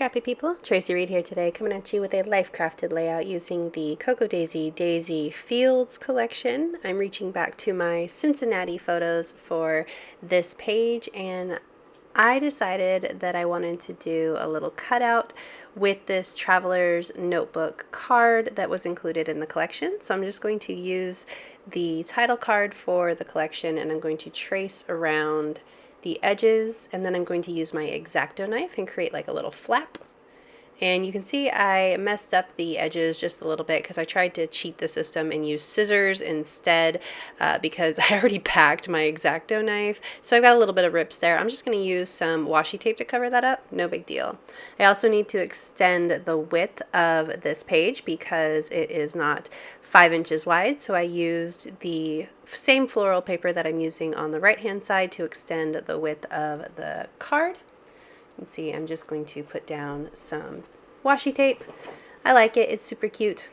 Scrappy people, Tracy Reed here today, coming at you with a life crafted layout using the Cocoa Daisy Fields collection. I'm reaching back to my Cincinnati photos for this page, and I decided that I wanted to do a little cutout with this traveler's notebook card that was included in the collection. So I'm just going to use the title card for the collection, and I'm going to trace around the edges, and then I'm going to use my X-Acto knife and create like a little flap. And you can see I messed up the edges just a little bit because I tried to cheat the system and use scissors instead because I already packed my X-Acto knife. So I've got a little bit of rips there. I'm just going to use some washi tape to cover that up. No big deal. I also need to extend the width of this page because it is not 5 inches wide. So I used the same floral paper that I'm using on the right hand side to extend the width of the card. You can see I'm just going to put down some washi tape. I like it, it's super cute.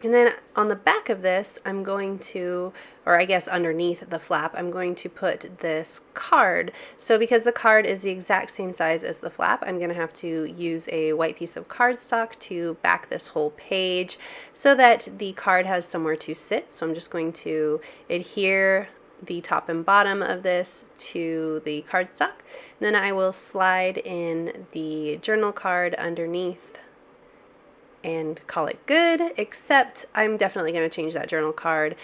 And then on the back of this, I'm going to, or I guess underneath the flap, I'm going to put this card. So because the card is the exact same size as the flap, I'm going to have to use a white piece of cardstock to back this whole page so that the card has somewhere to sit. So I'm just going to adhere the top and bottom of this to the cardstock. Then I will slide in the journal card underneath and call it good, except I'm definitely going to change that journal card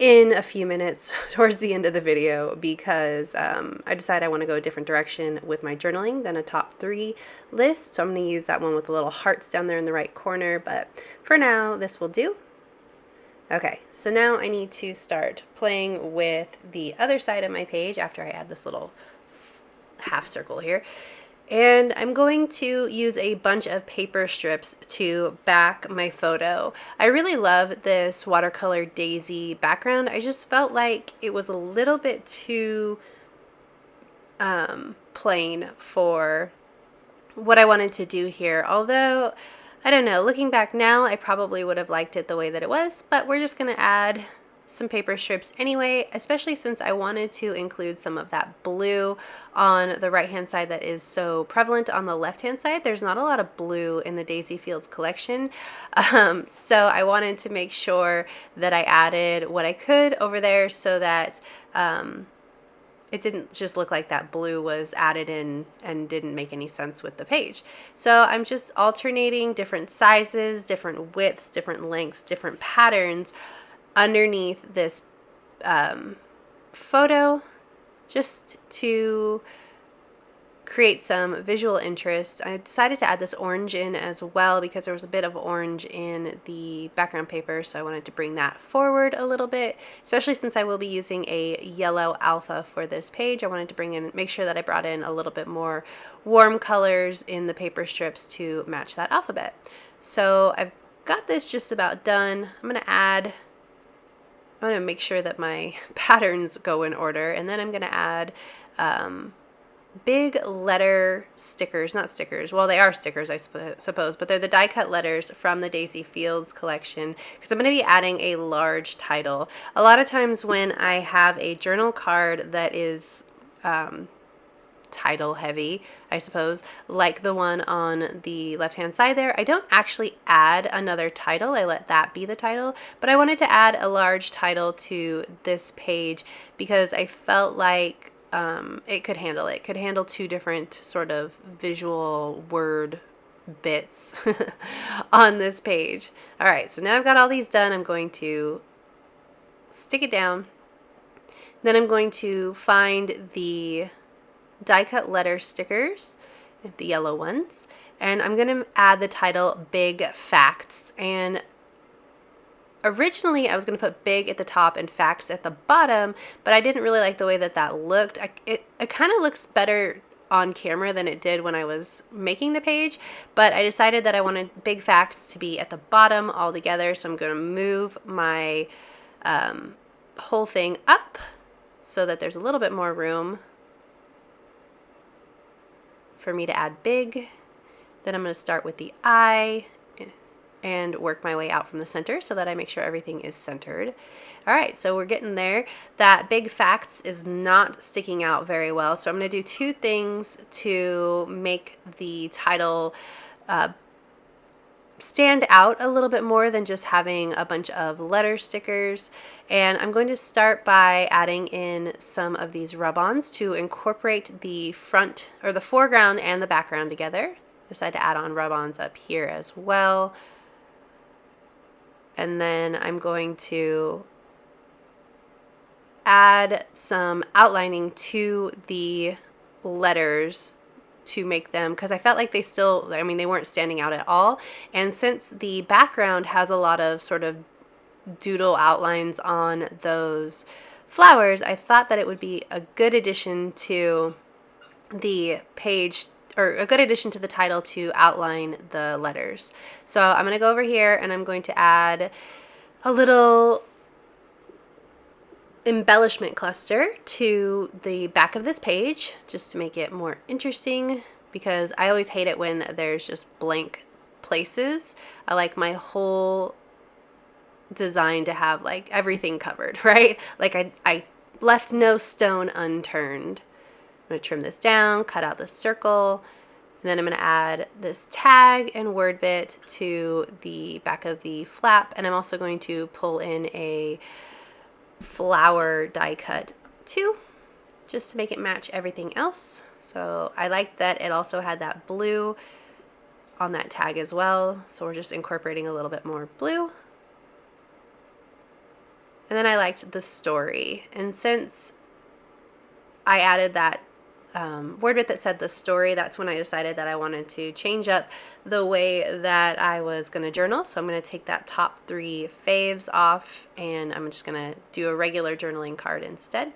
in a few minutes towards the end of the video because I decided I want to go a different direction with my journaling than a top 3 list. So I'm going to use that one with the little hearts down there in the right corner, but for now this will do. Okay, so now I need to start playing with the other side of my page after I add this little half circle here. And I'm going to use a bunch of paper strips to back my photo. I really love this watercolor daisy background. I just felt like it was a little bit too plain for what I wanted to do here. Although, I don't know, looking back now, I probably would have liked it the way that it was, but we're just going to add some paper strips anyway, especially since I wanted to include some of that blue on the right hand side that is so prevalent on the left hand side. There's not a lot of blue in the Daisy Fields collection, so I wanted to make sure that I added what I could over there so that it didn't just look like that blue was added in and didn't make any sense with the page. So I'm just alternating different sizes, different widths, different lengths, different patterns underneath this photo just to create some visual interest. I decided to add this orange in as well because there was a bit of orange in the background paper, so I wanted to bring that forward a little bit, especially since I will be using a yellow alpha for this page. I wanted to make sure that I brought in a little bit more warm colors in the paper strips to match that alphabet. So I've got this just about done. I'm going to make sure that my patterns go in order, and then I'm going to add big letter stickers, not stickers, well they are stickers I suppose, but they're the die cut letters from the Daisy Fields collection because I'm going to be adding a large title. A lot of times when I have a journal card that is title heavy, I suppose, like the one on the left hand side there, I don't actually add another title. I let that be the title, but I wanted to add a large title to this page because I felt like it could handle it. Could handle 2 different sort of visual word bits on this page. All right, so now I've got all these done. I'm going to stick it down. Then I'm going to find the die cut letter stickers, the yellow ones, and I'm going to add the title Big Facts. And originally I was going to put big at the top and facts at the bottom, but I didn't really like the way that that looked. It kind of looks better on camera than it did when I was making the page, but I decided that I wanted big facts to be at the bottom altogether, so I'm going to move my whole thing up so that there's a little bit more room for me to add big. Then I'm going to start with the I and work my way out from the center so that I make sure everything is centered. All right, so we're getting there. That big facts is not sticking out very well, so I'm going to do two things to make the title stand out a little bit more than just having a bunch of letter stickers. And I'm going to start by adding in some of these rub-ons to incorporate the front or the foreground and the background together. Decided to add on rub-ons up here as well. And then I'm going to add some outlining to the letters to make them, because I felt like they still, I mean, they weren't standing out at all. And since the background has a lot of sort of doodle outlines on those flowers, I thought that it would be a good addition to the page, or a good addition to the title, to outline the letters. So I'm going to go over here and I'm going to add a little embellishment cluster to the back of this page just to make it more interesting, because I always hate it when there's just blank places. I like my whole design to have like everything covered, right? Like I left no stone unturned. I'm going to trim this down, cut out the circle, and then I'm going to add this tag and word bit to the back of the flap, and I'm also going to pull in a flower die cut too, just to make it match everything else. So I like that it also had that blue on that tag as well, so we're just incorporating a little bit more blue. And then I liked the story, and since I added that word bit that said the story, that's when I decided that I wanted to change up the way that I was going to journal. So I'm going to take that top 3 faves off, and I'm just going to do a regular journaling card instead.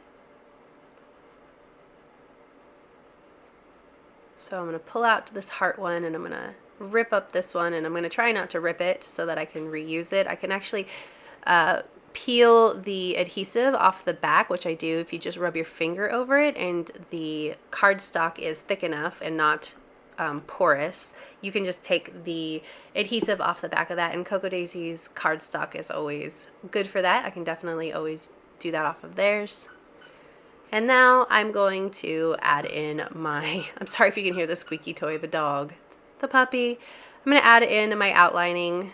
So I'm going to pull out this heart one, and I'm going to rip up this one, and I'm going to try not to rip it so that I can reuse it. I can actually peel the adhesive off the back, which I do if you just rub your finger over it and the cardstock is thick enough and not porous. You can just take the adhesive off the back of that, and Cocoa Daisy's cardstock is always good for that. I can definitely always do that off of theirs. And now I'm going to add in my, I'm sorry if you can hear the squeaky toy, the dog, the puppy. I'm going to add in my outlining.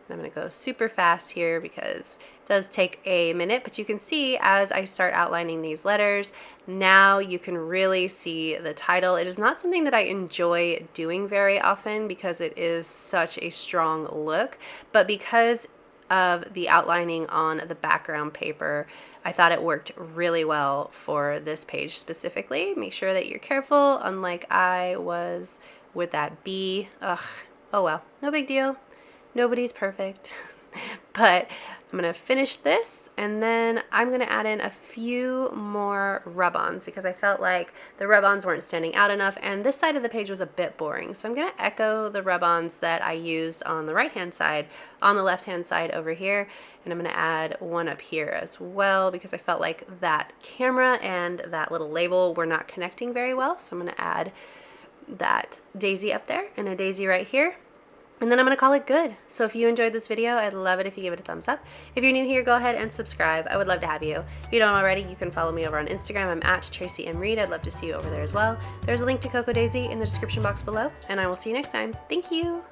I'm going to go super fast here because it does take a minute, but you can see as I start outlining these letters, now you can really see the title. It is not something that I enjoy doing very often because it is such a strong look, but because of the outlining on the background paper, I thought it worked really well for this page specifically. Make sure that you're careful, unlike I was with that bee. Ugh, oh well, no big deal. Nobody's perfect, but I'm going to finish this, and then I'm going to add in a few more rub-ons because I felt like the rub-ons weren't standing out enough, and this side of the page was a bit boring. So I'm going to echo the rub-ons that I used on the right-hand side, on the left-hand side over here, and I'm going to add one up here as well because I felt like that camera and that little label were not connecting very well. So I'm going to add that daisy up there and a daisy right here. And then I'm going to call it good. So if you enjoyed this video, I'd love it if you give it a thumbs up. If you're new here, go ahead and subscribe. I would love to have you. If you don't already, you can follow me over on Instagram. I'm at Tracy M. Reed. I'd love to see you over there as well. There's a link to Cocoa Daisy in the description box below, and I will see you next time. Thank you.